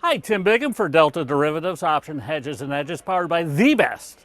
Hi, Tim Bigham for Delta Derivatives, Option Hedges and Edges, powered by the best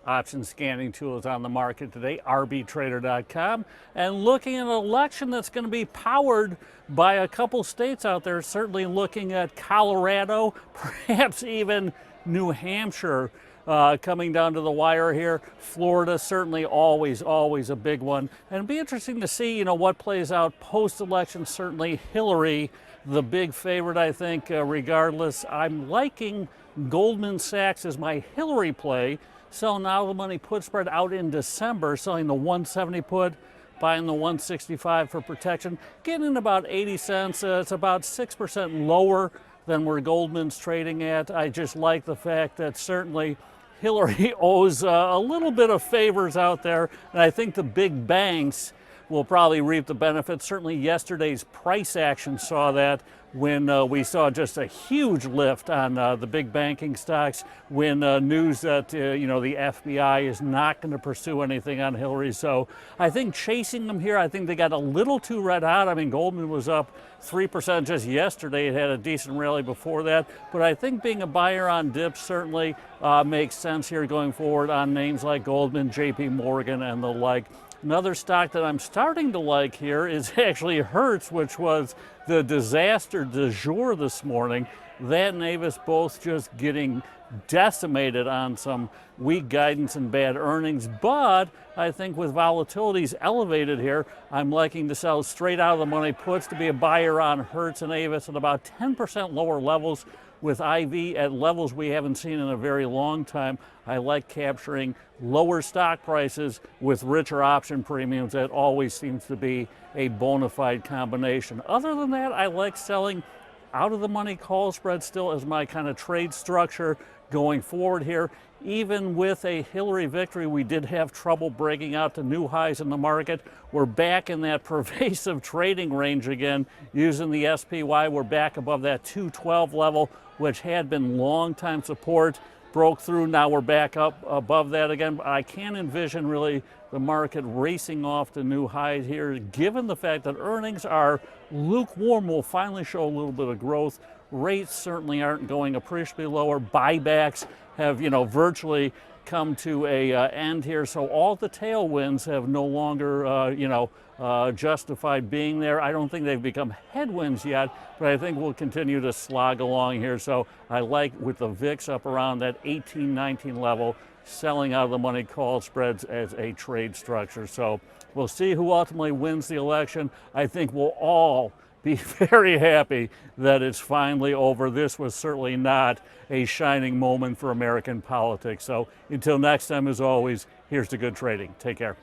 option scanning tools on the market today, rbtrader.com. And looking at an election that's going to be powered by a couple states out there, certainly looking at Colorado, perhaps even New Hampshire. Coming down to the wire here. Florida, certainly always a big one. And it'd be interesting to see, what plays out post-election. Certainly Hillary, the big favorite, I think, regardless. I'm liking Goldman Sachs as my Hillary play. Selling now the money put spread out in December, selling the 170 put, buying the 165 for protection, getting in about 80 cents. It's about 6% lower than where Goldman's trading at. I just like the fact that certainly Hillary owes a little bit of favors out there, and I think the big banks will probably reap the benefits. Certainly yesterday's price action saw that when we saw just a huge lift on the big banking stocks when news that the FBI is not going to pursue anything on Hillary. So I think chasing them here, I think they got a little too red hot. I mean, Goldman was up 3% just yesterday. It had a decent rally before that. But I think being a buyer on dips certainly makes sense here going forward on names like Goldman, JP Morgan, and the like. Another stock that I'm starting to like here is actually Hertz, which was the disaster du jour this morning. That and Avis both just getting decimated on some weak guidance and bad earnings. But I think with volatilities elevated here, I'm liking to sell straight out of the money puts to be a buyer on Hertz and Avis at about 10% lower levels, with IV at levels we haven't seen in a very long time. I like capturing lower stock prices with richer option premiums. That always seems to be a bona fide combination. Other than that, I like selling out of the money call spread still as my kind of trade structure going forward here. Even with a Hillary victory, we did have trouble breaking out to new highs in the market. We're back in that pervasive trading range again. Using the SPY, we're back above that 212 level, which had been long-time support. Broke through, now we're back up above that again. I can't envision really the market racing off to new highs here, given the fact that earnings are lukewarm. Will finally show a little bit of growth. Rates certainly aren't going appreciably lower. Buybacks have, virtually come to a end here. So all the tailwinds have no longer, justified being there. I don't think they've become headwinds yet, but I think we'll continue to slog along here. So I like, with the VIX up around that 18, 19 level, selling out of the money call spreads as a trade structure. So we'll see who ultimately wins the election. I think we'll all be very happy that it's finally over. This was certainly not a shining moment for American politics. So until next time, as always, here's to good trading. Take care.